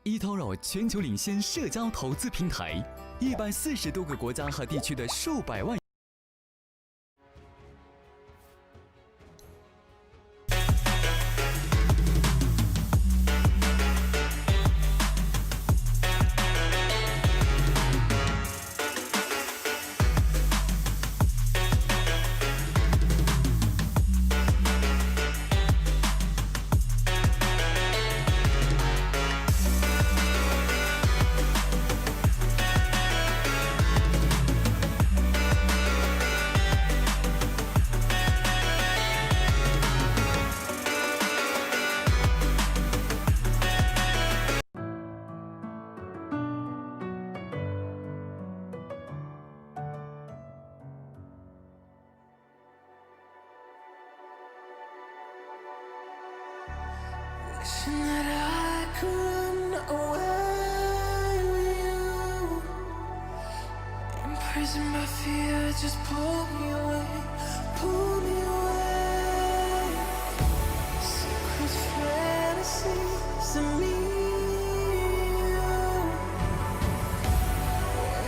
eToro 全球领先社交投资平台，140多个国家和地区的数百万。Wishing that I could run away with you. Imprisoned by fear, just pull me away, pull me away. Secret fantasies of me.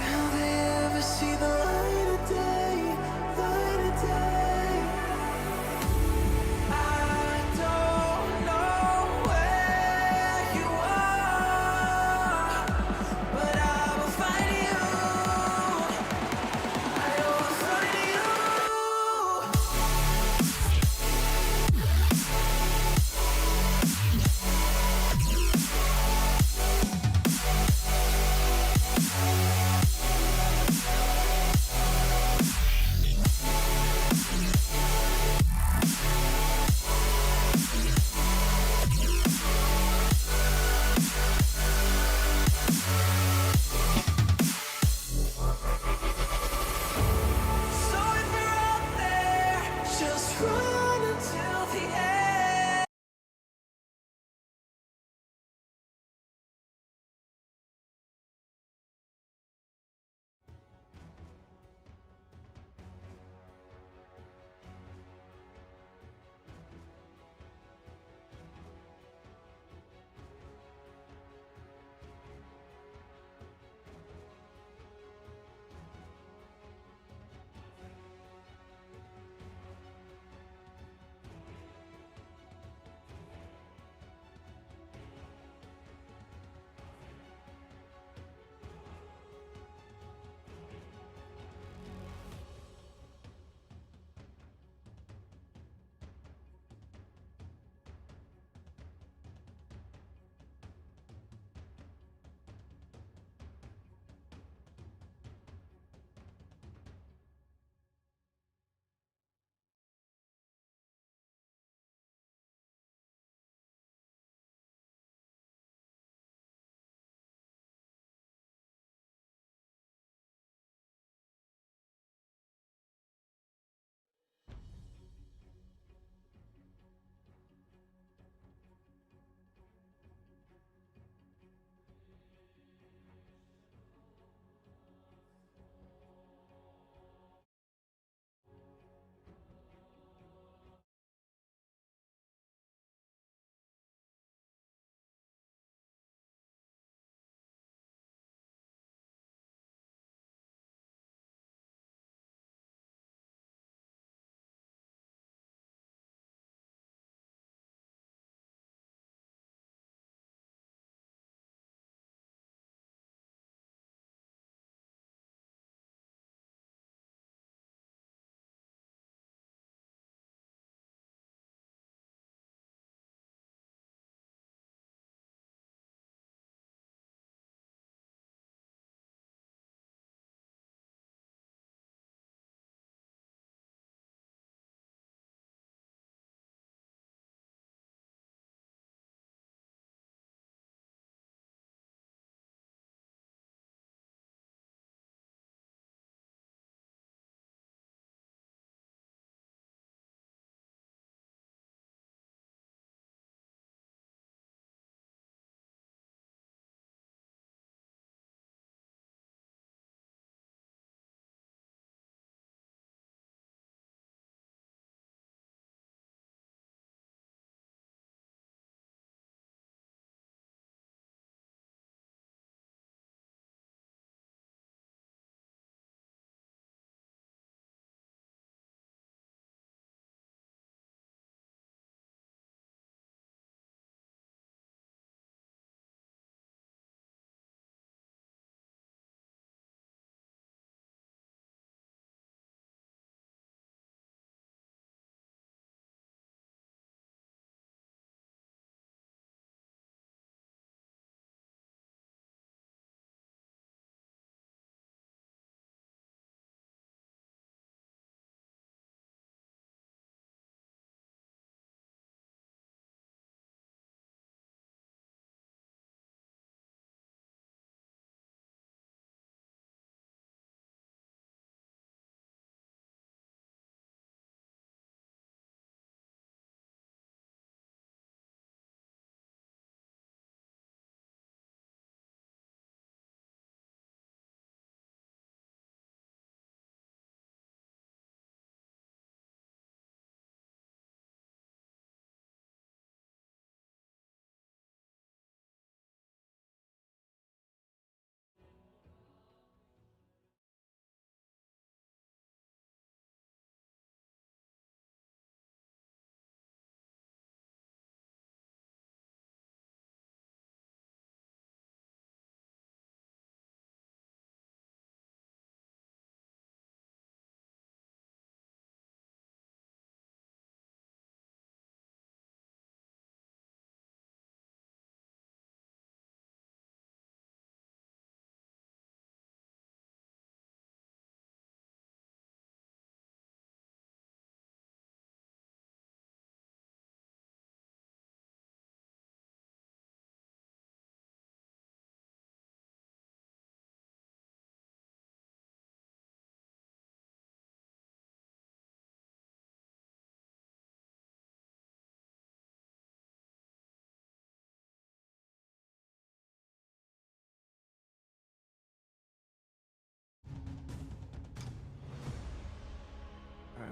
Will they ever see the light of day, light of day? I don't know where you are, but I will find you. I will find you.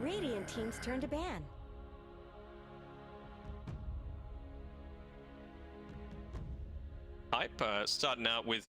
Radiant team's turn to ban. Hype, starting out with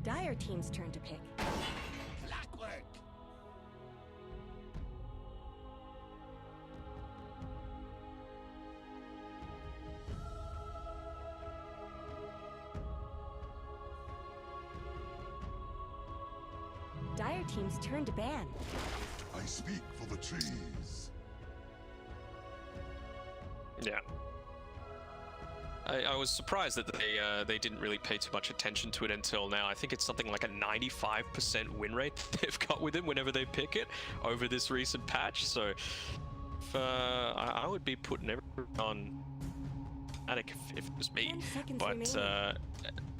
Dire team's turn to pick. Clockwork! team's turn to ban. I speak for the trees. Yeah. I was surprised that they didn't really pay too much attention to it until now. I think it's something like a 95% win rate that they've got with him whenever they pick it over this recent patch. So I would be putting everything on Attic if it was me. 10 seconds But remaining. a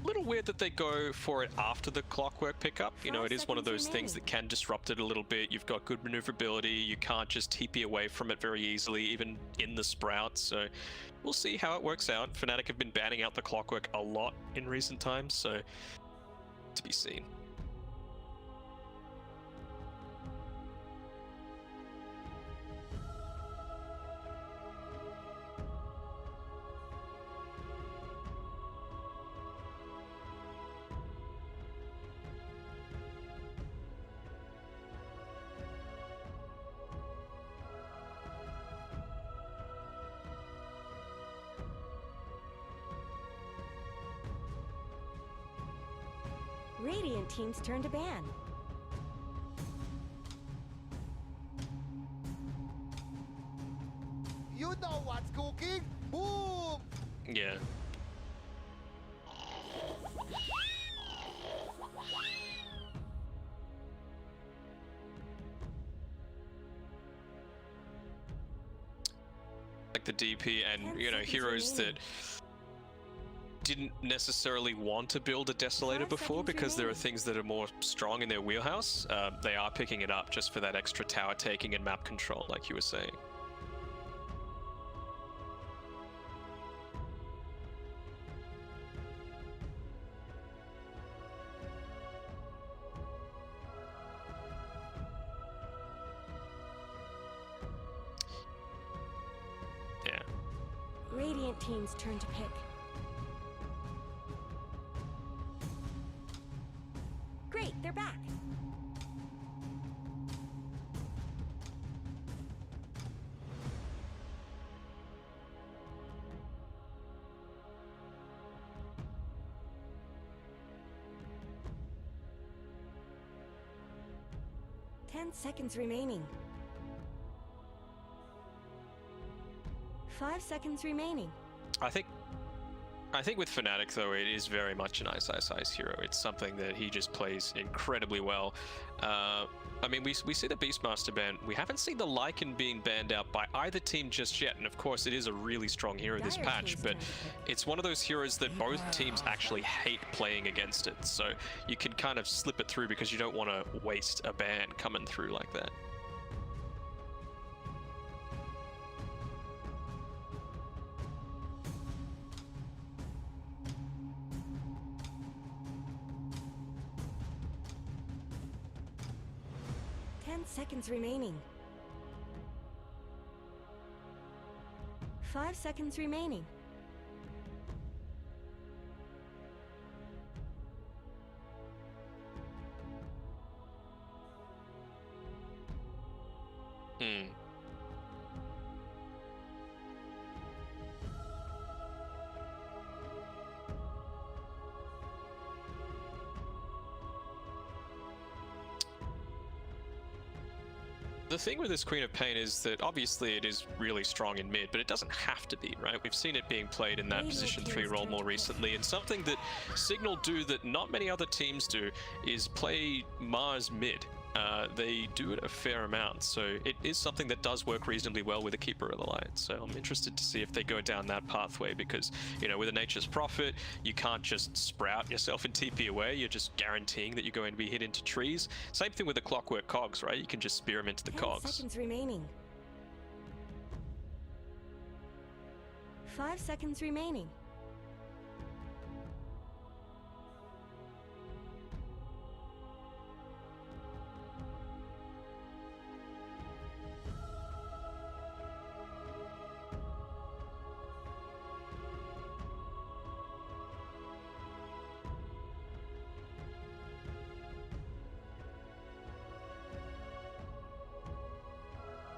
little weird that they go for it after the clockwork pickup. You know, 5 it is one of seconds those things that remaining. can disrupt it a little bit. You've got good maneuverability. You can't just TP away from it very easily, even in the sprout. So we'll see how it works out. Fnatic have been banning out the clockwork a lot in recent times, so to be seen. Radiant team's turn to ban. You know what's cooking? Boom! Yeah. Like the DP 10 and, you know, seconds heroes remaining. that didn't necessarily want to build a Desolator 5 before seconds because there are remaining. things that are more strong in their wheelhouse. They are picking it up just for that extra tower taking and map control, like you were saying. Yeah. Radiant team's turn to pick. Great, they're back. Ten seconds remaining. 5 seconds remaining. I think with Fnatic though, it is very much an ice hero. It's something that he just plays incredibly well. I mean, we see the Beastmaster ban. We haven't seen the Lycan being banned out by either team just yet. And of course, it is a really strong hero this Dire patch, team's but turn to pick. it's one of those heroes that both teams actually hate playing against it. So you can kind of slip it through because you don't want to waste a ban coming through like that. Ten seconds remaining. 5 seconds remaining. Hmm. The thing with this Queen of Pain is that obviously it is really strong in mid, but it doesn't have to be, right? We've seen it being played in that Radiant position team's 3 role turn more to pick. recently, and something that Signal do that not many other teams do is play Mars mid. They do it a fair amount, so it is something that does work reasonably well with a Keeper of the Light. So I'm interested to see if they go down that pathway because, you know, with a Nature's Prophet, you can't just sprout yourself and TP away. You're just guaranteeing that you're going to be hit into trees. Same thing with the Clockwork Cogs, right? You can just spear them into the 10 cogs. seconds remaining. 5 seconds remaining.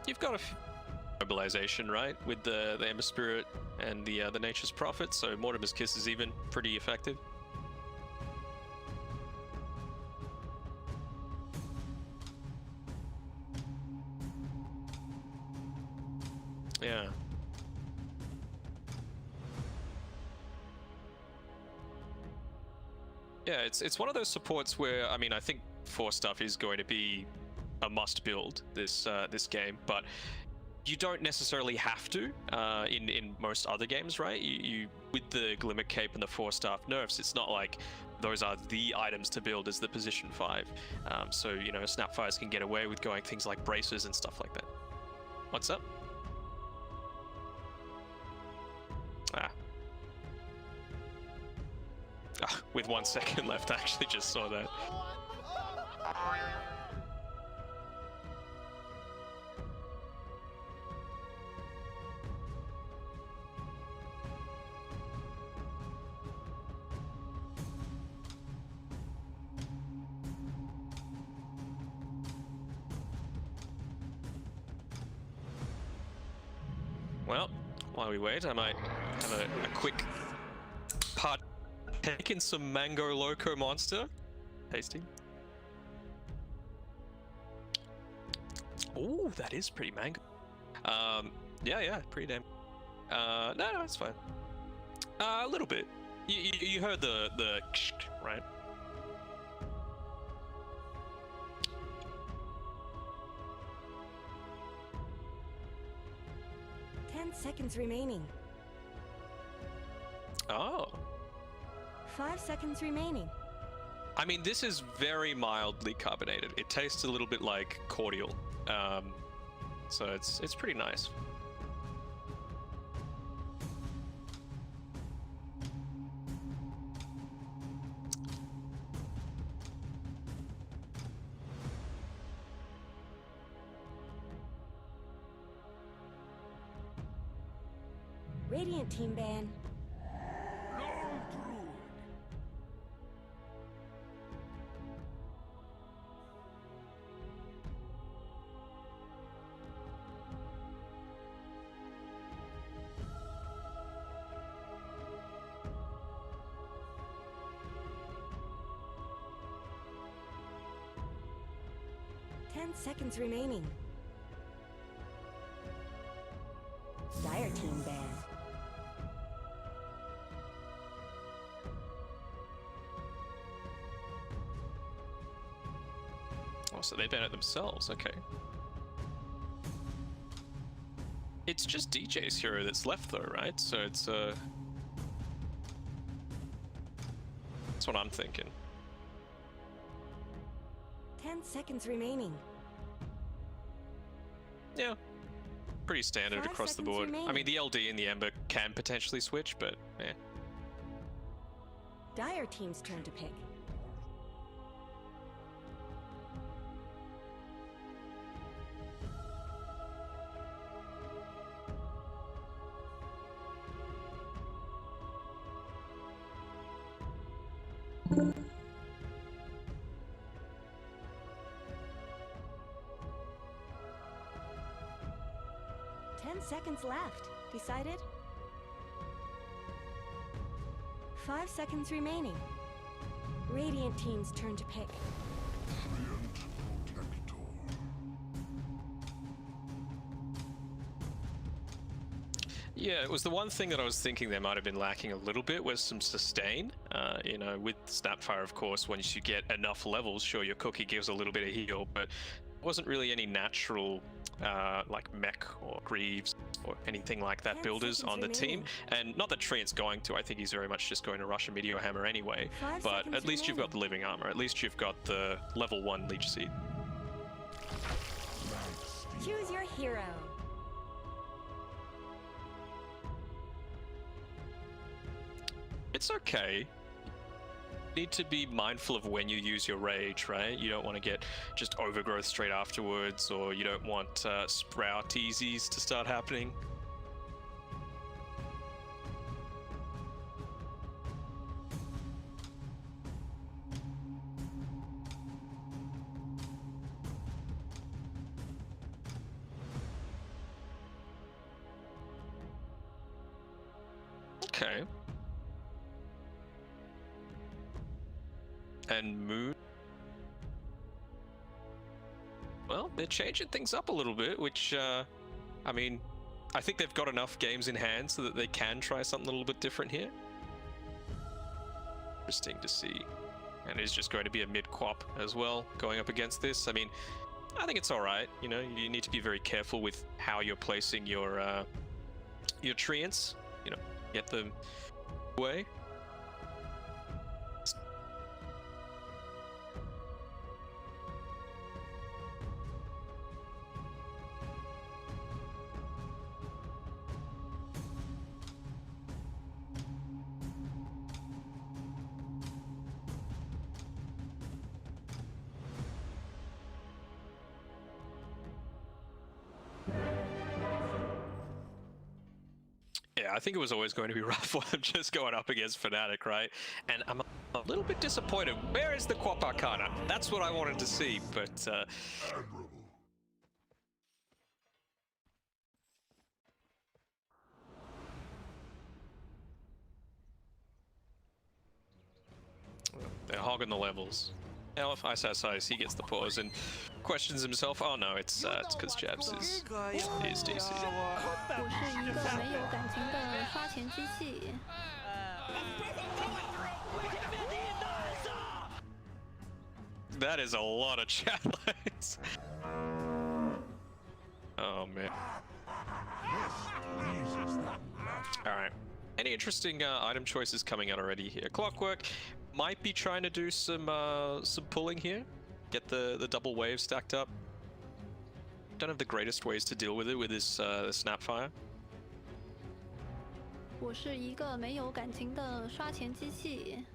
You've got a mobilization, right, with the Ember Spirit and the Nature's Prophet, so Mortimer's Kiss is even pretty effective. Yeah. Yeah, it's one of those supports where, I mean, I think 4 stuff is going to be a must build this this game, but you don't necessarily have to in most other games, right? You with the Glimmer Cape and the 4 staff nerfs, it's not like those are the items to build as the position 5. So you know, Snapfires can get away with going things like braces and stuff like that. What's up? With 1 second left, I actually just saw that. Well, while we wait, I might have a quick partake in some Mango Loco Monster. Tasty. Oh, that is pretty mango. Yeah, pretty damn. No, it's fine. A little bit. You heard the right? 10 seconds remaining. Oh. 5 seconds remaining. I mean, this is very mildly carbonated. It tastes a little bit like cordial. So it's pretty nice. Radiant team ban. 10 seconds remaining. Dire team ban. Oh, so they ban it themselves, okay. It's just DJ's hero that's left though, right? So it's that's what I'm thinking. 10 seconds remaining. Yeah. Pretty standard 5 across the seconds board. I remaining. mean, the LD and the Ember can potentially switch, but eh. Dire team's turn to pick. Seconds left. Decided? 5 seconds remaining. Radiant team's turn to pick. Yeah, it was the one thing that I was thinking there might have been lacking a little bit was some sustain. You know, with Snapfire, of course, once you get enough levels, sure, your cookie gives a little bit of heal, but wasn't really any natural like mech or Greaves or anything like that 10 builders seconds on the team. remaining. And not that Treant's going to, I think he's very much just going to rush a Meteor Hammer anyway. 5 But seconds at least you've got the remaining. living armor, at least you've got the level 1 Leech Seed. Choose your hero. It's okay. Need to be mindful of when you use your rage, right? You don't want to get just overgrowth straight afterwards, or you don't want sprout easies to start happening. Okay. And Moon. Well, they're changing things up a little bit, which, I mean, I think they've got enough games in hand so that they can try something a little bit different here. Interesting to see. And it's just going to be a mid-quap as well, going up against this. I mean, I think it's all right. You know, you need to be very careful with how you're placing your treants. You know, get them away. Yeah, I think it was always going to be rough for them just going up against Fnatic, right? And I'm a little bit disappointed. Where is the Quap Arcana? That's what I wanted to see, but Admirable. they're hogging the levels. Elf, ice, he gets the pause and questions himself. Oh no, it's because Jabs is DC. 我是一个没有感情的刷钱机器。 That is a lot of chat lines. Oh man. All right. Any interesting item choices coming out already here? Clockwork might be trying to do some pulling here. Get the double wave stacked up. Don't have the greatest ways to deal with it with this Snapfire. 我是一个没有感情的刷钱机器。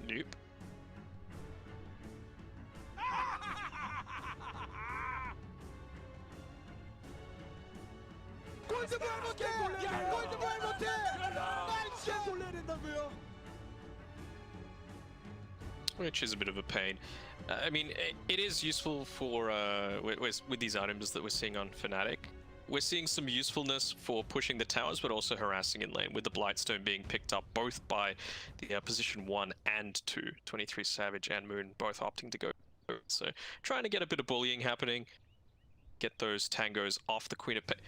Nope. Which is a bit of a pain. I mean, it is useful for with these items that we're seeing on Fnatic. We're seeing some usefulness for pushing the towers, but also harassing in lane, with the Blightstone being picked up both by the position 1 and 2. 23 Savage and Moon both opting to go. So trying to get a bit of bullying happening. Get those tangos off the Queen of Pain.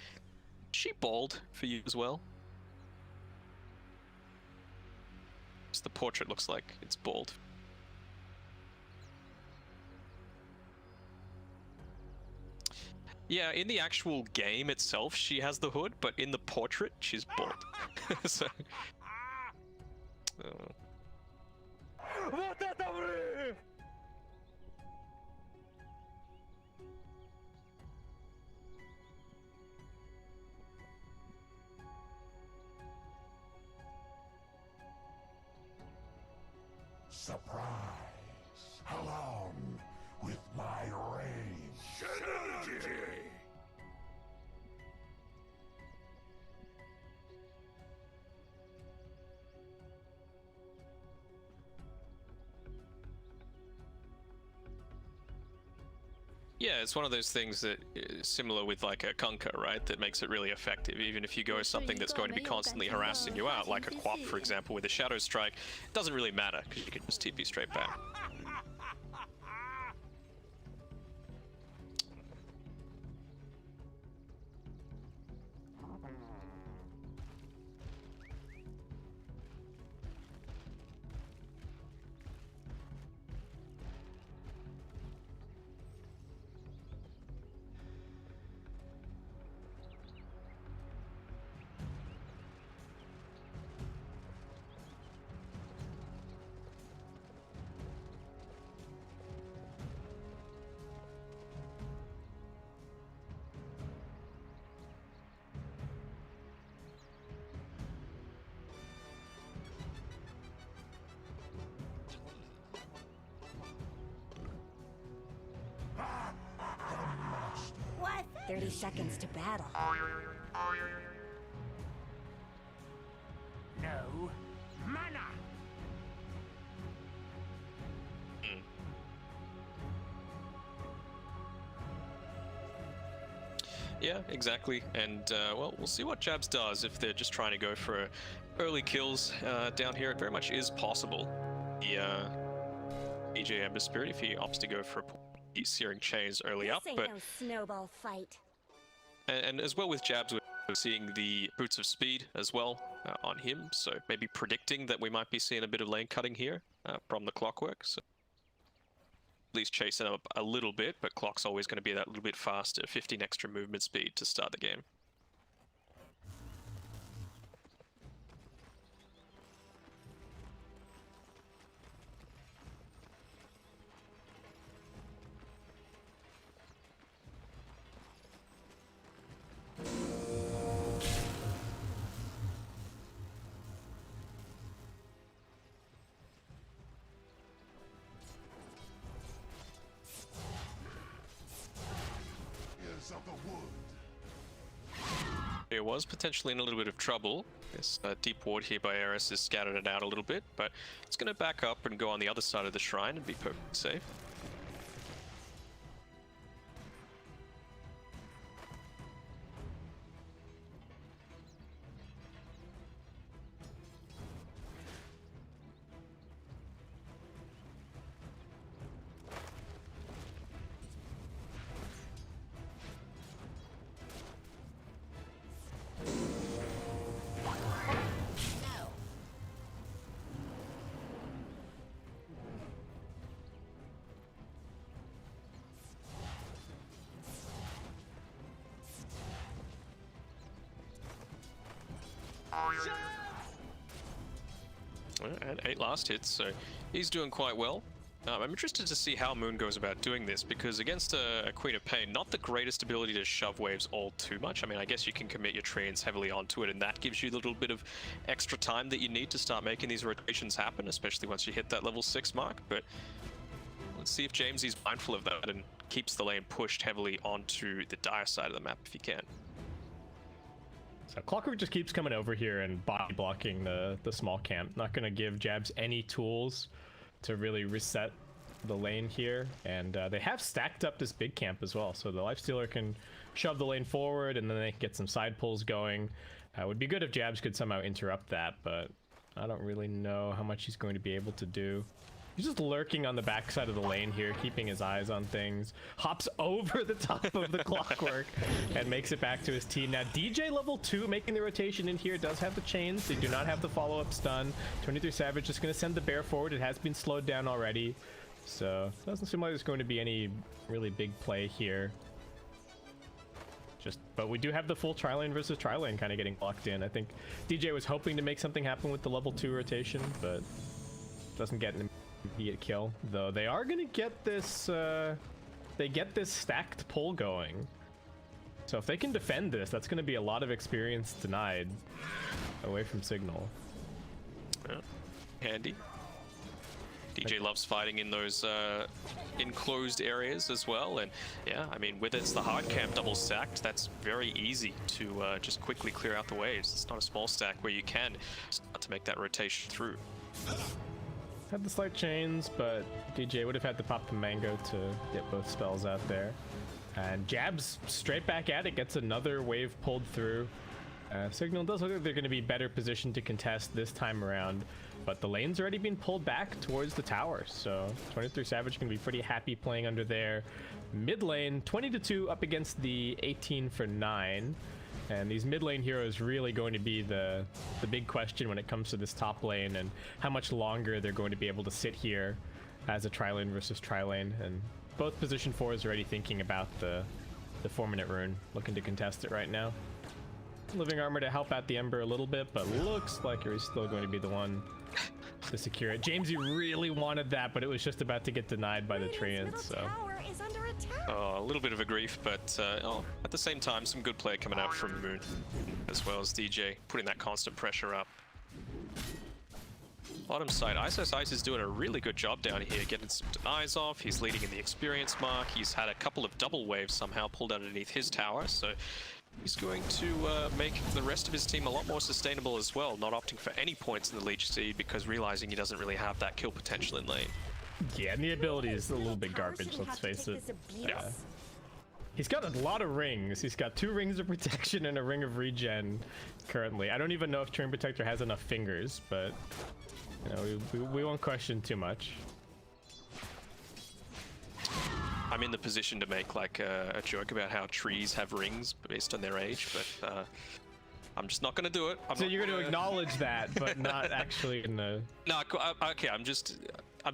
She bald for you as well? The portrait looks like it's bald. Yeah, in the actual game itself, she has the hood, but in the portrait, she's bald. So... Surprise! Along with my rage. Synergy! Yeah, it's one of those things that is similar with like a Kunkka, right? That makes it really effective. Even if you go with something that's going to be constantly harassing you out, like a Quap, for example, with a Shadow Strike, it doesn't really matter because you can just TP straight back. What? 30 seconds to battle. No, mana. Yeah, exactly. And well, we'll see what Jabs does if they're just trying to go for early kills down here. It very much is possible. The DJ Ember Spirit, if he opts to go for Searing Chains early This up, ain't but no snowball fight. and as well with Jabs, we're seeing the Boots of Speed as well on him, so maybe predicting that we might be seeing a bit of lane cutting here from the Clockwork. So at least chasing up a little bit, but Clock's always going to be that little bit faster, 15 extra movement speed to start the game. Is of the wood. It was potentially in a little bit of trouble. This deep ward here by Eris has scattered it out a little bit, but it's going to back up and go on the other side of the shrine and be perfectly safe. And 8 last hits, so he's doing quite well. I'm interested to see how Moon goes about doing this, because against a Queen of Pain, not the greatest ability to shove waves all too much. I mean, I guess you can commit your treants heavily onto it, and that gives you a little bit of extra time that you need to start making these rotations happen, especially once you hit that level 6 mark. But let's see if Jamesy's mindful of that and keeps the lane pushed heavily onto the dire side of the map if he can. So Clockwork just keeps coming over here and body blocking the small camp. Not going to give Jabs any tools to really reset the lane here. And they have stacked up this big camp as well. So the Lifestealer can shove the lane forward and then they can get some side pulls going. Would be good if Jabs could somehow interrupt that, but I don't really know how much he's going to be able to do. He's just lurking on the backside of the lane here, keeping his eyes on things. Hops over the top of the Clockwork and makes it back to his team. Now, DJ level 2 making the rotation in here does have the chains. They do not have the follow-up stun. 23 Savage just going to send the bear forward. It has been slowed down already. So, it doesn't seem like there's going to be any really big play here. But we do have the full tri-lane versus tri-lane kind of getting locked in. I think DJ was hoping to make something happen with the level 2 rotation, but doesn't get an immediate kill. Though they are going to get this, they get this stacked pull going. So if they can defend this, that's going to be a lot of experience denied away from Signal. Yeah. Handy. DJ loves fighting in those enclosed areas as well, and yeah, I mean, with it's the hard camp double stacked, that's very easy to just quickly clear out the waves. It's not a small stack where you can start to make that rotation through. Had the slight chains, but DJ would have had to pop the mango to get both spells out there. And Jabs straight back at it, gets another wave pulled through. Signal does look like they're going to be better positioned to contest this time around, but the lane's already been pulled back towards the tower, so 23 Savage can be pretty happy playing under there. Mid lane, 20-2 up against the 18 for 9. And these mid lane heroes really going to be the big question when it comes to this top lane and how much longer they're going to be able to sit here as a tri-lane versus tri-lane. And both position 4s are already thinking about the 4-minute rune, looking to contest it right now. Living Armor to help out the Ember a little bit, but looks like he's still going to be the one to secure it. Jamesy really wanted that, but it was just about to get denied by the treants, so... Oh, a little bit of a grief, but at the same time, some good play coming out from Moon, as well as DJ, putting that constant pressure up. Bottom side, Ice is doing a really good job down here, getting some denies off. He's leading in the experience mark. He's had a couple of double waves somehow pulled underneath his tower, so he's going to make the rest of his team a lot more sustainable as well, not opting for any points in the Leech Seed because realizing he doesn't really have that kill potential in lane. Yeah, and the ability is a little bit garbage, let's face it. Yeah. He's got a lot of rings. He's got 2 rings of protection and a ring of regen currently. I don't even know if Turn Protector has enough fingers, but you know, we won't question too much. I'm in the position to make like a joke about how trees have rings based on their age, but I'm just not going to do it. So you're going to acknowledge that, but not actually in the... No, okay, I'm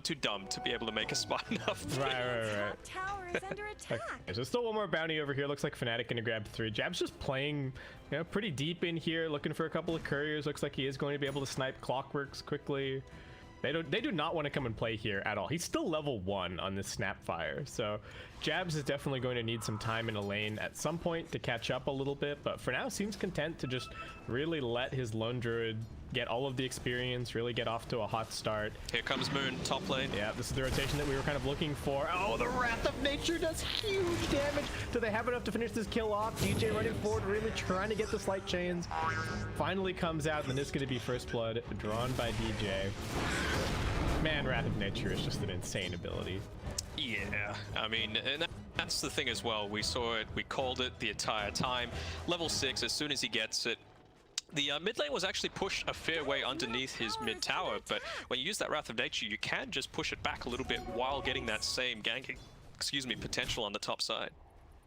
too dumb to be able to make a smart enough. Right. Tower is under attack. Okay, so still one more bounty over here. Looks like Fnatic gonna grab 3. Jab's just playing, you know, pretty deep in here, looking for a couple of couriers. Looks like he is going to be able to snipe Clockworks quickly. They do not want to come and play here at all. He's still level 1 on this Snapfire, so Jabs is definitely going to need some time in a lane at some point to catch up a little bit, but for now seems content to just really let his Lone Druid get all of the experience, really get off to a hot start. Here comes Moon, top lane. Yeah, this is the rotation that we were kind of looking for. Oh, the Wrath of Nature does huge damage. Do they have enough to finish this kill off? DJ running forward, really trying to get the Slight Chains. Finally comes out, and then it's going to be First Blood drawn by DJ. Man, Wrath of Nature is just an insane ability. Yeah, I mean, and that's the thing as well. We saw it, we called it the entire time. Level 6, as soon as he gets it, the mid lane was actually pushed a fair way underneath his mid tower, but when you use that Wrath of Nature, you can just push it back a little bit while getting that same ganking, potential on the top side.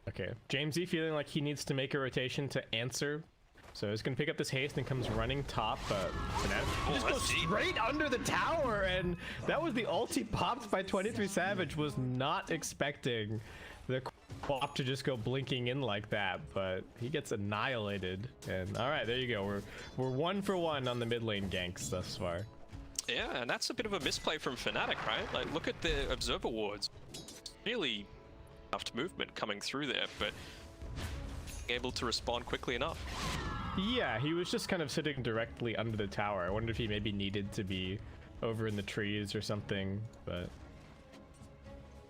Okay, Jamesy feeling like he needs to make a rotation to answer. So he's gonna pick up this haste and comes running top, but Fnatic just goes straight under the tower, and that was the ult he popped by 23 Savage. Was not expecting the Quap to just go blinking in like that, but he gets annihilated. And all right, there you go. We're 1 for 1 on the mid lane ganks thus far. Yeah, and that's a bit of a misplay from Fnatic, right? Like, look at the Observer wards. Really tough movement coming through there, but able to respond quickly enough. Yeah, he was just kind of sitting directly under the tower. I wonder if he maybe needed to be over in the trees or something, but...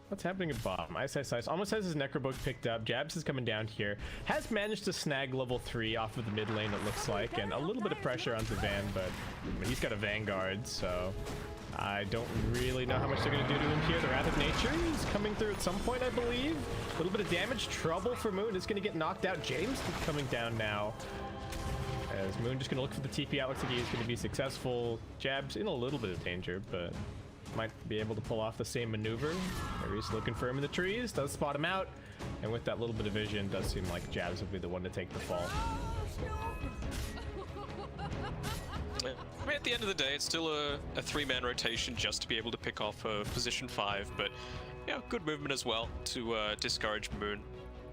What's happening at bottom? Ice almost has his Necrobook picked up. Jabs is coming down here. Has managed to snag level 3 off of the mid lane, it looks like, and a little bit of pressure onto Van, but he's got a Vanguard, so I don't really know how much they're going to do to him here. The Wrath of Nature is coming through at some point, I believe. A little bit of damage. Trouble for Moon is going to get knocked out. James coming down now. As Moon just going to look for the TP out. Looks like he's going to be successful. Jab's in a little bit of danger, but might be able to pull off the same maneuver. There he's looking for him in the trees. Does spot him out. And with that little bit of vision, does seem like Jabs will be the one to take the fall. I mean, at the end of the day, it's still a 3-man rotation just to be able to pick off position 5, but yeah, good movement as well to discourage Moon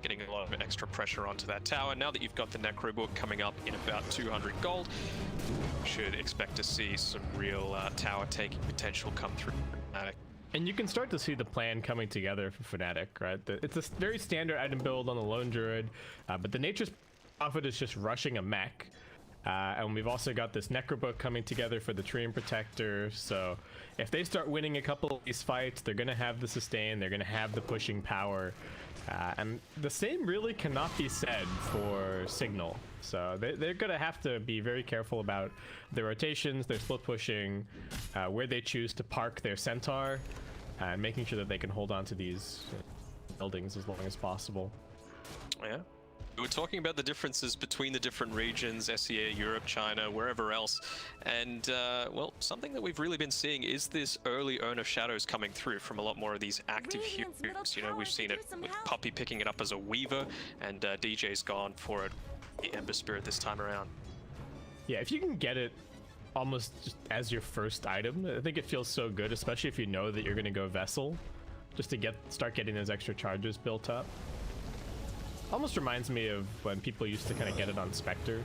getting a lot of extra pressure onto that tower. Now that you've got the Necrobook coming up in about 200 gold, you should expect to see some real tower taking potential come through Fnatic. And you can start to see the plan coming together for Fnatic, right? It's a very standard item build on the Lone Druid, but the Nature's Prophet is just rushing a mech. And we've also got this Necrobook coming together for the Treant Protector, so if they start winning a couple of these fights, they're going to have the sustain, they're going to have the pushing power. And the same really cannot be said for Signal. So they're going to have to be very careful about their rotations, their split pushing, where they choose to park their Centaur, and making sure that they can hold on to these buildings as long as possible. Yeah. We were talking about the differences between the different regions, SEA, Europe, China, wherever else, and well, something that we've really been seeing is this early Urn of Shadows coming through from a lot more of these active heroes. You know, we've seen it with Puppey picking it up as a Weaver, and DJ's gone for it, the Ember Spirit this time around. Yeah, if you can get it almost just as your first item, I think it feels so good, especially if you know that you're going to go Vessel, just to start getting those extra charges built up. Almost reminds me of when people used to kind of get it on Spectre.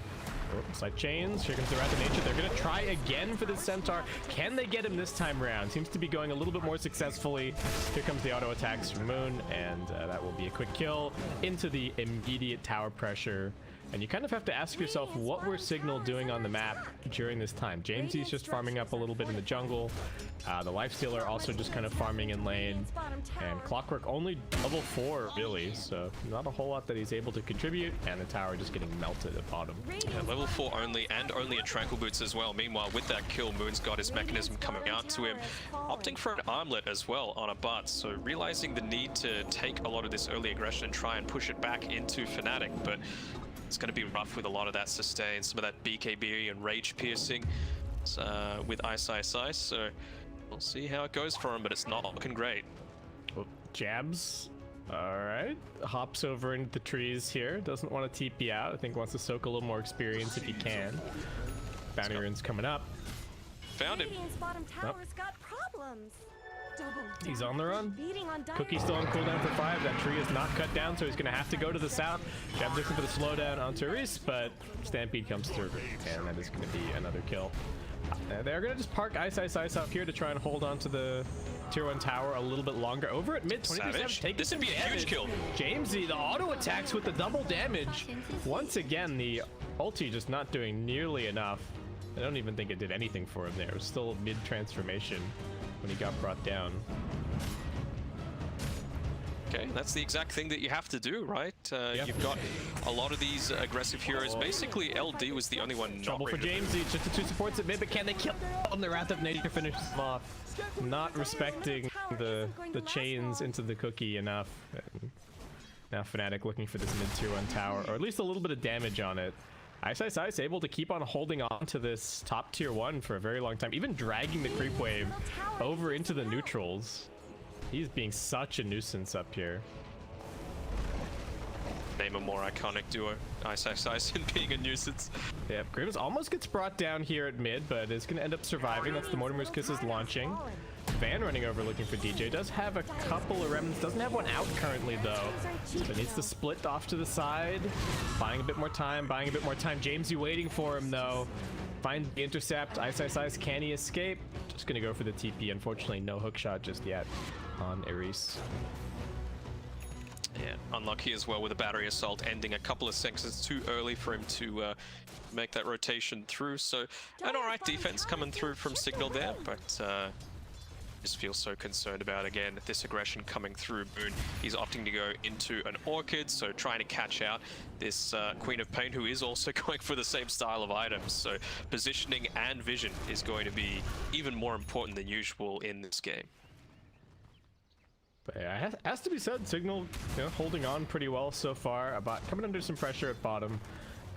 Oh, Slight Chains, here comes the Wrath of Nature. They're going to try again for this Centaur. Can they get him this time around? Seems to be going a little bit more successfully. Here comes the auto attacks from Moon, and that will be a quick kill into the immediate tower pressure. And you kind of have to ask yourself, what were Signal doing on the map during this time? Jamesy's just farming up a little bit in the jungle. The Lifestealer also just kind of farming in lane. And Clockwork only level 4, really, so not a whole lot that he's able to contribute. And the tower just getting melted at bottom. Yeah, level 4 only, and only a Tranquil Boots as well. Meanwhile, with that kill, Moon's got his mechanism coming out to him, opting for an armlet as well on a butt. So realizing the need to take a lot of this early aggression and try and push it back into Fnatic, but it's going to be rough with a lot of that sustain, some of that BKB and rage piercing with Ice Ice Ice. So we'll see how it goes for him, but it's not looking great. Well, Jabs, all right, hops over into the trees here. Doesn't want to TP out. I think wants to soak a little more experience if he can. Bounty rune's coming up. Found him. Radiant's bottom tower's got problems. He's on the run. Beating on Cookie still on cooldown for 5. That tree is not cut down, so he's going to have to go to the south. Jabs looking for the slowdown on Therese, but Stampede comes through, and that is going to be another kill. They're going to just park Ice Ice Ice up here to try and hold on to the tier 1 tower a little bit longer. Over at mid, 20%. This would be a huge kill. Jamesy, the auto attacks with the double damage. Once again, the ulti just not doing nearly enough. I don't even think it did anything for him there. It was still mid-transformation when he got brought down. Okay, that's the exact thing that you have to do, right? You've got a lot of these aggressive heroes. Basically, LD was the only one not Trouble for Jamesy, just the 2 supports at mid, but can they kill him? The Wrath of Nature finishes him off. Not respecting the chains into the cookie enough. And now Fnatic looking for this mid tier 1 tower, or at least a little bit of damage on it. Ice Ice Ice able to keep on holding on to this top tier 1 for a very long time, even dragging the creep wave over into the neutrals. He's being such a nuisance up here. Name a more iconic duo, Ice Ice Ice and being a nuisance. Yeah, Grims almost gets brought down here at mid, but is going to end up surviving. That's the Mortimer's Kisses launching. Van running over looking for DJ. Does have a couple of remnants. Doesn't have one out currently, though. So needs to split off to the side. Buying a bit more time, buying a bit more time. Jamesy waiting for him, though. Finds the intercept. Ice Ice Ice. Can he escape? Just going to go for the TP. Unfortunately, no hook shot just yet on Eris. Yeah, unlucky as well with a battery assault ending a couple of seconds too early for him to make that rotation through. So an alright defense coming through from Signal there, but just feel so concerned about, again, this aggression coming through Moon. He's opting to go into an Orchid, so trying to catch out this Queen of Pain, who is also going for the same style of items. So positioning and vision is going to be even more important than usual in this game. But yeah, it has to be said, Signal, holding on pretty well so far. But coming under some pressure at bottom.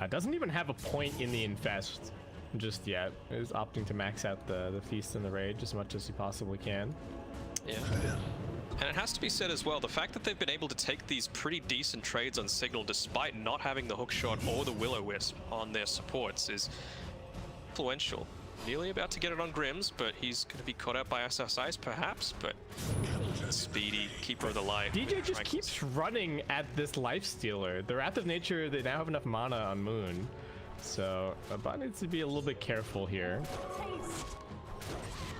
Doesn't even have a point in the infest just yet. Is opting to max out the feast and the rage as much as he possibly can. Yeah. And it has to be said as well, the fact that they've been able to take these pretty decent trades on Signal despite not having the hookshot or the Will-O-Wisp on their supports is influential. Nearly about to get it on Grims, but he's going to be caught out by SSIs perhaps, but speedy, Keeper of the Light. DJ just keeps running at this Lifestealer. The Wrath of Nature, they now have enough mana on Moon. So, Bot needs to be a little bit careful here.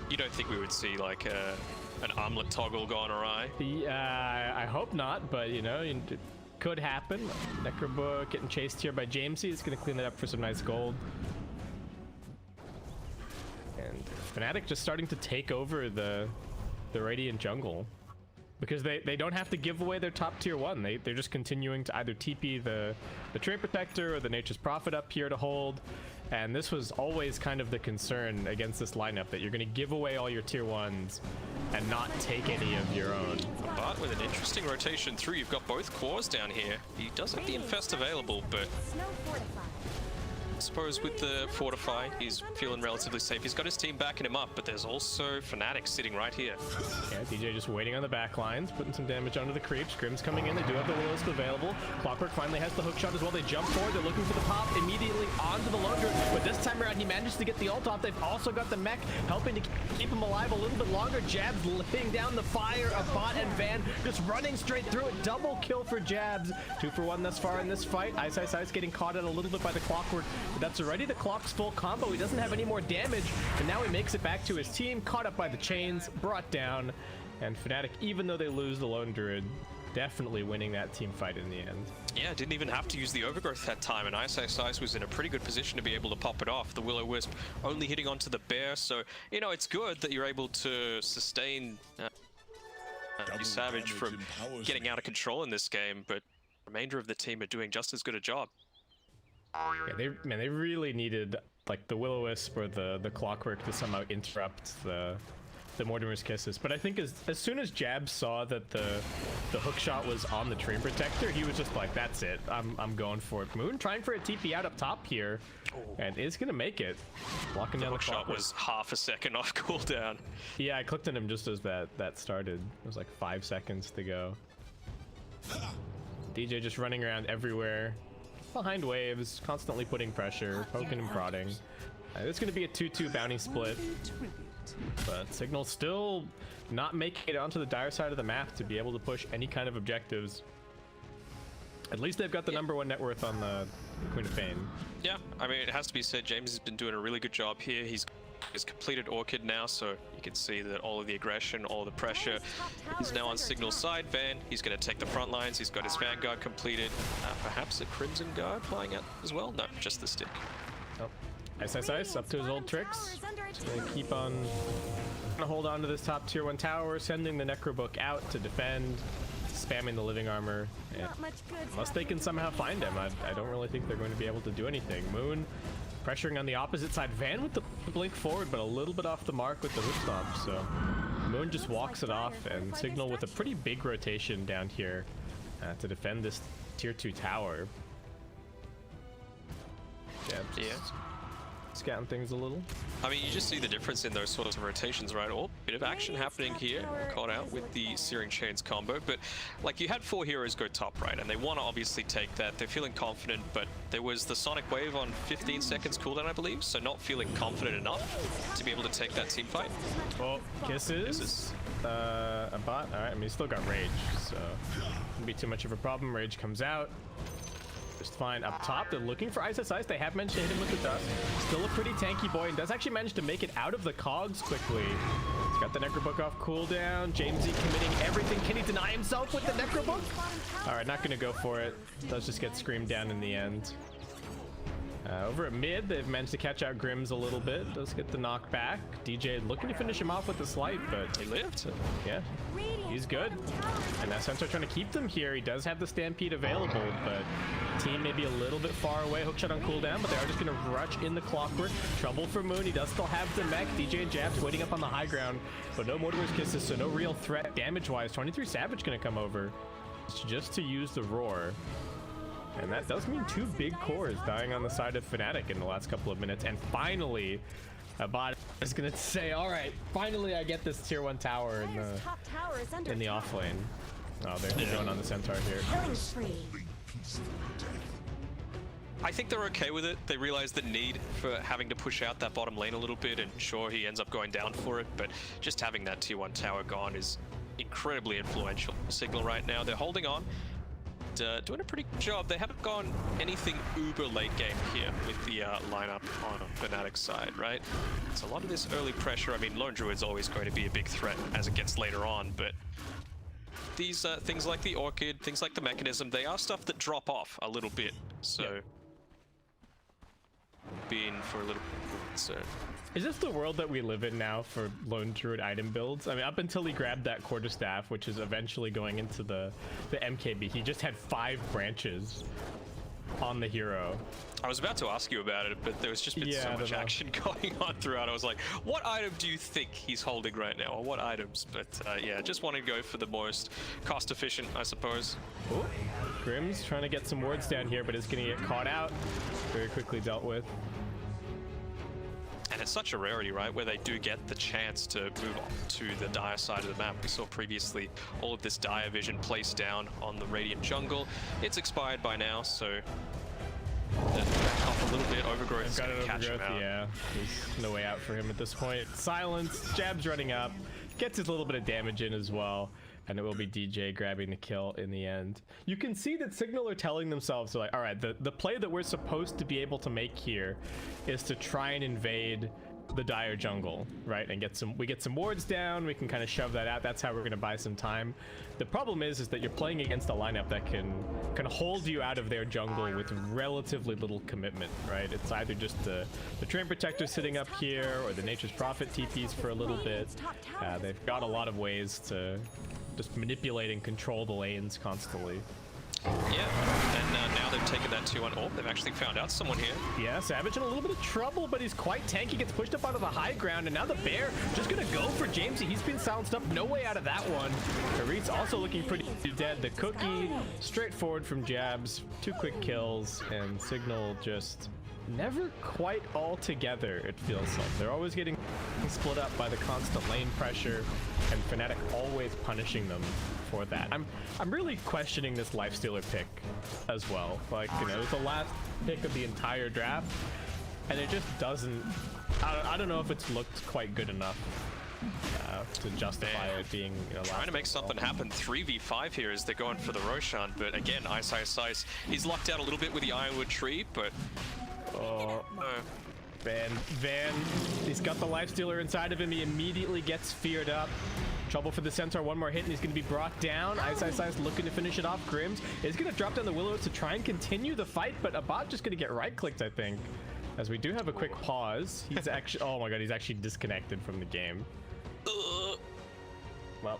You don't think we would see like an armlet toggle gone awry? Yeah, I hope not, but it could happen. Necrobook getting chased here by Jamesy. It's going to clean that up for some nice gold. And Fnatic just starting to take over the Radiant jungle. Because they don't have to give away their top tier 1. They're just continuing to either TP the Tree Protector or the Nature's Prophet up here to hold. And this was always kind of the concern against this lineup, that you're going to give away all your tier 1s and not take any of your own. But with an interesting rotation through, you've got both cores down here. He does have the Infest available, but I suppose with the Fortify, he's feeling relatively safe. He's got his team backing him up, but there's also Fnatic sitting right here. Yeah, DJ just waiting on the back lines, putting some damage onto the creeps. Grim's coming in. They do have the Will-O-Wisp available. Clockwork finally has the hookshot as well. They jump forward. They're looking for the pop immediately onto the Lone Druid, but this time around he manages to get the ult off. They've also got the mech helping to keep him alive a little bit longer. Jabs laying down the fire of Bot and Van, just running straight through it. Double kill for Jabs. 2 for 1 thus far in this fight. Ice Ice Ice getting caught out a little bit by the Clockwork, but that's already the Clock's full combo. He doesn't have any more damage, and now he makes it back to his team, caught up by the chains, brought down, and Fnatic, even though they lose the Lone Druid, definitely winning that team fight in the end. Yeah, didn't even have to use the overgrowth that time, and Ice was in a pretty good position to be able to pop it off. The Will-O-Wisp only hitting onto the bear, so, you know, it's good that you're able to sustain Savage from getting out of control in this game, but the remainder of the team are doing just as good a job. Yeah, they really needed like the Will-O-Wisp or the Clockwork to somehow interrupt the Mortimer's Kisses. But I think as soon as Jab saw that the hook shot was on the Train Protector, he was just like, that's it, I'm going for it. Moon trying for a TP out up top here, and is gonna make it. Blocking down the hook shot was half a second off cooldown. Yeah, I clicked on him just as that started. It was like 5 seconds to go. DJ just running around everywhere, behind waves, constantly putting pressure, poking and prodding. It's gonna be a 2-2 bounty split. But Signal still not making it onto the dire side of the map to be able to push any kind of objectives. At least they've got the #1 net worth on the Queen of Pain. Yeah, I mean, it has to be said, James has been doing a really good job here. He's completed Orchid now, so you can see that all of the aggression, all of the pressure is now on Signal's side. Van, he's going to take the front lines. He's got his Vanguard completed. Perhaps a Crimson Guard flying out as well? No, just the stick. Oh. Ice, up to his old tricks. Just gonna keep on gonna hold on to this top tier 1 tower, sending the Necrobook out to defend, spamming the living armor. Yeah. Unless they can somehow find him, I don't really think they're going to be able to do anything. Moon pressuring on the opposite side. Van with the blink forward, but a little bit off the mark with the hook stomp. So Moon just walks it off, and Signal with a pretty big rotation down here to defend this tier 2 tower. Yeah. Scouting things a little. I mean, you just see the difference in those sorts of rotations, right? Oh, bit of action happening here. Caught out with the Searing Chains combo, but like you had 4 heroes go top, right? And they want to obviously take that. They're feeling confident, but there was the Sonic Wave on 15 seconds cooldown, I believe, so not feeling confident enough to be able to take that team fight. Oh, kisses. A bot. All right, I mean, he's still got Rage, so wouldn't be too much of a problem. Rage comes out. Just fine. Up top, they're looking for Ice. They have managed to hit him with the dust. Still a pretty tanky boy, and does actually manage to make it out of the cogs quickly. He's got the Necrobook off cooldown. Jamesy committing everything. Can he deny himself with the Necrobook? All right, not going to go for it. Does just get screamed down in the end. Over at mid, they've managed to catch out Grims a little bit. Does get the knockback. DJ looking to finish him off with the slight, but he lived. Yeah, he's good. And that Centaur trying to keep them here. He does have the Stampede available, but team maybe a little bit far away. Hookshot on cooldown, but they are just going to rush in the Clockwork. Trouble for Moon. He does still have the mech. DJ and Jabs waiting up on the high ground, but no Mortimer's Kisses, so no real threat damage-wise. 23 Savage going to come over just to use the Roar. And that does mean 2 big cores dying on the side of Fnatic in the last couple of minutes. And finally, a bot is going to say, all right, finally I get this tier 1 tower in the off lane. Oh, they're going on the Centaur here. I think they're okay with it. They realize the need for having to push out that bottom lane a little bit, and sure, he ends up going down for it, but just having that tier 1 tower gone is incredibly influential. Signal right now, they're holding on. Doing a pretty good job. They haven't gone anything uber late game here with the lineup on Fnatic's side, right? It's a lot of this early pressure. I mean, Lone Druid's always going to be a big threat as it gets later on, but these things like the Orchid, things like the Mechanism, they are stuff that drop off a little bit. So, being for a little bit, so. Is this the world that we live in now for Lone Druid item builds? I mean, up until he grabbed that quarterstaff, which is eventually going into the MKB, he just had 5 branches on the hero. I was about to ask you about it, but there was just been so much action going on throughout. I was like, what item do you think he's holding right now, or what items? But yeah, just want to go for the most cost efficient, I suppose. Ooh. Grimm's trying to get some wards down here, but is going to get caught out. Very quickly dealt with. And it's such a rarity, right, where they do get the chance to move on to the Dire side of the map. We saw previously all of this Dire vision placed down on the Radiant jungle. It's expired by now, so they're back off a little bit. Overgrowth's going to catch him out. Yeah, there's no way out for him at this point. Silence, Jab's running up, gets his little bit of damage in as well. And it will be DJ grabbing the kill in the end. You can see that Signal are telling themselves, they're like, all right, the play that we're supposed to be able to make here is to try and invade the dire jungle, right? And we get some wards down, we can kind of shove that out. That's how we're going to buy some time. The problem is that you're playing against a lineup that can hold you out of their jungle with relatively little commitment, right? It's either just the Train Protector sitting up here or the Nature's Prophet TPs for a little bit. They've got a lot of ways to just manipulate and control the lanes constantly. Yeah, and now they've taken that 2-1 orb. They've actually found out someone here. Yeah, Savage in a little bit of trouble, but he's quite tanky. Gets pushed up onto the high ground, and now the Bear just gonna go for Jamesy. He's been silenced up. No way out of that one. Harit's also looking pretty dead. The Cookie, straightforward from Jabs. 2 quick kills, and Signal just never quite all together, it feels like. They're always getting split up by the constant lane pressure, and Fnatic always punishing them for that. I'm really questioning this Lifestealer pick as well. Like, you know, it was the last pick of the entire draft, and it just doesn't... I don't know if it's looked quite good enough to justify it being, you know, trying to make something happen. 3v5 here as they're going for the Roshan, but again, Ice, he's locked out a little bit with the Ironwood tree, but... Oh, Van, he's got the Lifestealer inside of him. He immediately gets feared up. Trouble for the Centaur, one more hit and he's going to be brought down. Ice looking to finish it off. Grims is going to drop down the Willows to try and continue the fight, but Abbat just going to get right-clicked, I think. As we do have a quick pause. He's actually, oh my god, he's actually disconnected from the game. Well,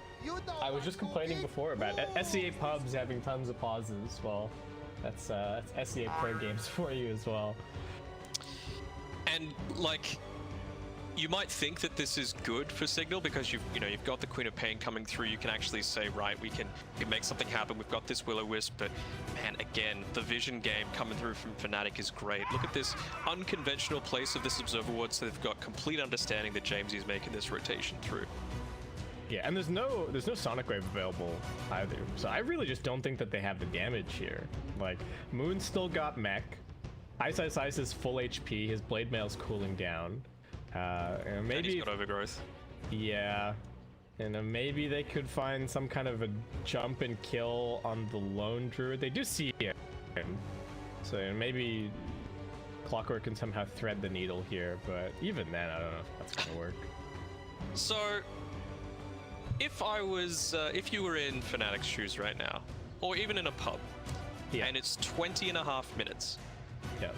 I was just complaining before about SEA pubs having tons of pauses. Well, that's SEA Pro games for you as well. And like, you might think that this is good for Signal because you've got the Queen of Pain coming through. You can actually say, right, we can make something happen. We've got this Will-O-Wisp, but man, again, the vision game coming through from Fnatic is great. Look at this unconventional place of this Observer Ward, so they've got complete understanding that Jamesy's making this rotation through. Yeah, and there's no Sonic Wave available either, so I really just don't think that they have the damage here. Like, Moon's still got mech. Ice is full HP. His Blade Mail's cooling down. And maybe and he's got overgrowth. Yeah, and maybe they could find some kind of a jump and kill on the lone druid. They do see him, so maybe Clockwork can somehow thread the needle here. But even then, I don't know if that's gonna work. So, if you were in Fnatic's shoes right now, or even in a pub, and it's 20.5 minutes. Yeah.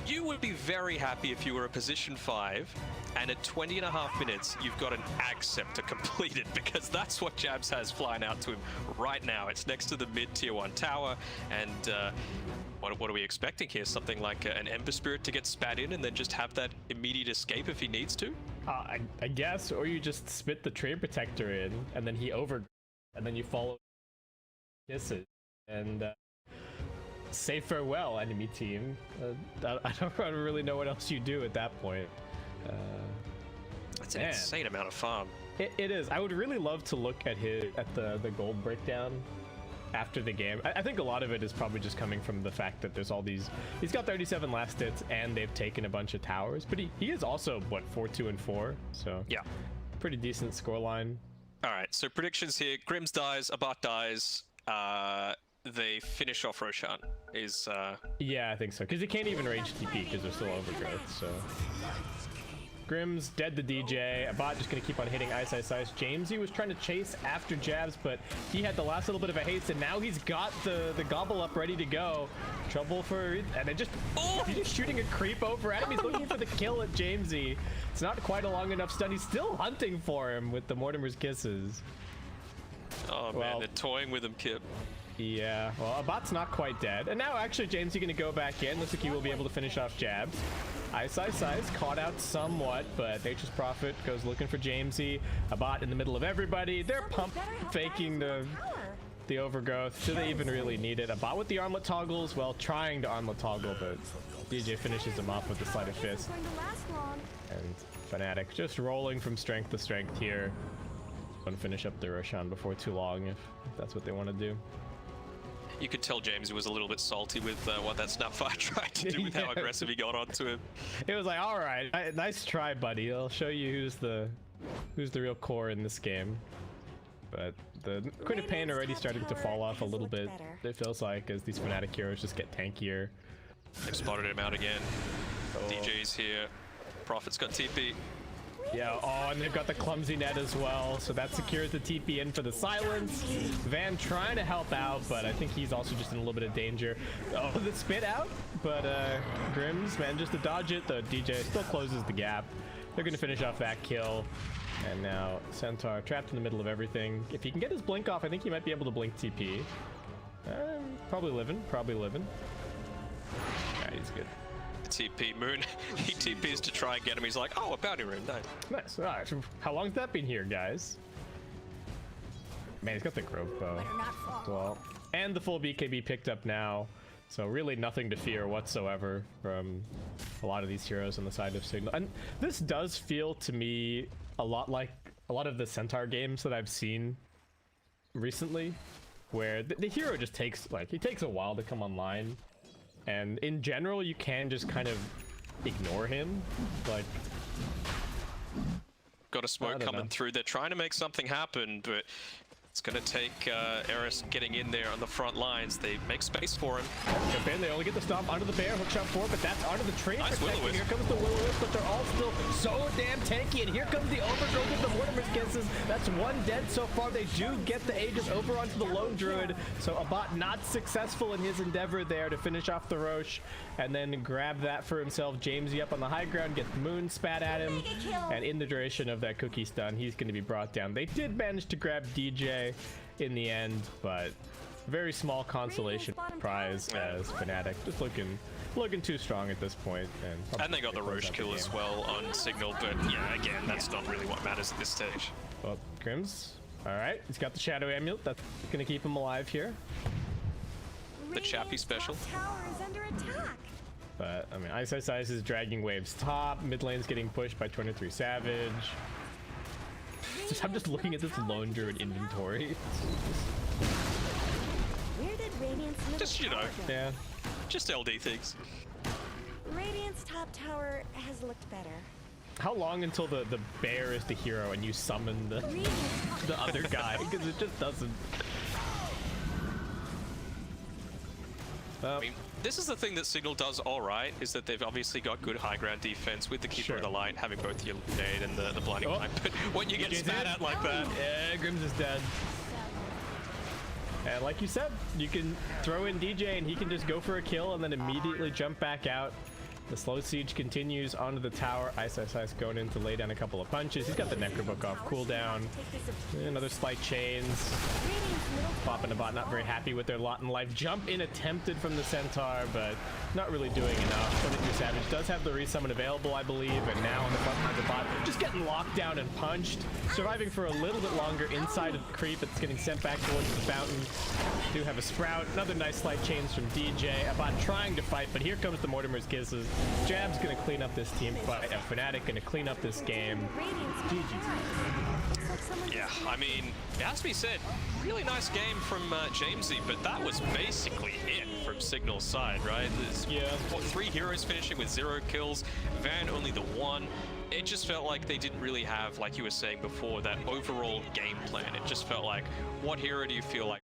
You would be very happy if you were a position 5 and at 20.5 minutes you've got an Ag Scepter completed, because that's what Jabs has flying out to him right now. It's next to the mid tier 1 tower, and what are we expecting here? Something like an Ember Spirit to get spat in and then just have that immediate escape if he needs to? I guess, or you just spit the Train Protector in and then and then you follow kisses and say farewell, enemy team. I don't really know what else you do at that point. That's an insane amount of farm. It is. I would really love to look at the gold breakdown after the game. I think a lot of it is probably just coming from the fact that there's all these... He's got 37 last hits and they've taken a bunch of towers, but he is also, what, 4-2 and 4? So yeah, pretty decent scoreline. All right, so predictions here. Grims dies, Abbat dies. They finish off Roshan. Yeah, I think so, because he can't even rage TP because they're still overgrowth. So Grims dead the DJ. Abbat just gonna keep on hitting Ice. Jamesy was trying to chase after Jabs, but he had the last little bit of a haste, and now he's got the gobble up ready to go. Trouble for, and then he's just shooting a creep over at him. He's looking for the kill at Jamesy. It's not quite a long enough stun. He's still hunting for him with the Mortimer's Kisses. Oh man, they're toying with him, Kip. Yeah, well, Abat's not quite dead. And now, actually, James, you're going to go back in. Looks like he will be able to finish off Jabs. Ice caught out somewhat, but Nature's Prophet goes looking for Jamesy. Abbat in the middle of everybody. They're pump faking the overgrowth. Do they even really need it? Abbat with the armlet toggles, well, trying to armlet toggle, but DJ finishes him off with the sleight of fist. And Fnatic just rolling from strength to strength here. Going to finish up the Roshan before too long if that's what they want to do. You could tell James was a little bit salty with what that Snapfire tried to do with how aggressive he got onto him. It was like, all right, nice try, buddy. I'll show you who's the real core in this game. But the Queen of Pain already starting to fall off a little bit. It feels like as these Fnatic heroes just get tankier. They've spotted him out again. DJ's here. Prophet's got TP. Yeah, oh, and they've got the clumsy net as well, so that secures the TP in for the silence. Van trying to help out, but I think he's also just in a little bit of danger. Oh, the spit out, but Grims manages to dodge it. The DJ still closes the gap. They're going to finish off that kill. And now Centaur trapped in the middle of everything. If he can get his blink off, I think he might be able to blink TP. Probably living. Yeah, he's good. TP Moon. He TPs to try and get him. He's like, oh, a bounty rune. Nice. Nice. All right. How long's that been here, guys? Man, he's got the Grove Bow as well. And the full BKB picked up now. So really nothing to fear whatsoever from a lot of these heroes on the side of Signal. And this does feel to me a lot like a lot of the Centaur games that I've seen recently, where the hero just takes, like, he takes a while to come online. And in general, you can just kind of ignore him. Like, got a smoke coming through. They're trying to make something happen, but it's going to take Eris getting in there on the front lines. They make space for him. Jump in, they only get the stomp onto the bear, hookshot forward, but that's onto the tree. Nice Will-O-Wisp. Here comes the Will-O-Wisp, but they're all still so damn tanky, and here comes the overgrowth with the Mortimer's Kisses. That's one dead so far. They do get the Aegis over onto the Lone Druid, so Abat not successful in his endeavor there to finish off the Roche, and then grab that for himself. Jamesy up on the high ground, gets the Moon spat at him, and in the duration of that cookie stun, he's going to be brought down. They did manage to grab DJ in the end, but very small consolation prize as Fnatic just looking too strong at this point. And they got the Roche kill as well on Signal, but yeah, again, that's not really what matters at this stage. Well, Grims, all right, he's got the Shadow Amulet. That's gonna keep him alive here. The Chappie special. Tower is under attack. But I mean, Ice is dragging waves top. Mid lane's getting pushed by 23 Savage. I'm just looking at this Lone Druid inventory. Where did Radiant's middle Just, you know, tower go? Yeah. Just LD things. Radiant's top tower has looked better. How long until the bear is the hero and you summon the other guy? Because it just doesn't. I mean, this is the thing that Signal does all right, is that they've obviously got good high ground defense with the Keeper of the Light, having both the Illuminate and the Blinding Light. But when you get spat at like that... Yeah, Grims is dead. And like you said, you can throw in DJ and he can just go for a kill and then immediately jump back out. The slow siege continues onto the tower. Ice going in to lay down a couple of punches. He's got the Necrobook off cooldown. Another slight chains. Pop and Abat not very happy with their lot in life. Jump in attempted from the Centaur, but not really doing enough. 23 Savage does have the resummon available, I believe, and now on the front line of Abat, just getting locked down and punched. Surviving for a little bit longer inside of the creep. It's getting sent back towards the fountain. Do have a Sprout. Another nice slight chains from DJ. Abat trying to fight, but here comes the Mortimer's Kisses. Jab's gonna clean up this team fight. Fnatic gonna clean up this game. GG's. Yeah, I mean, it has to be said, really nice game from Jamesy, but that was basically it from Signal's side, right? There's, what, 3 heroes finishing with 0 kills, Van only the 1. It just felt like they didn't really have, like you were saying before, that overall game plan. It just felt like, what hero do you feel like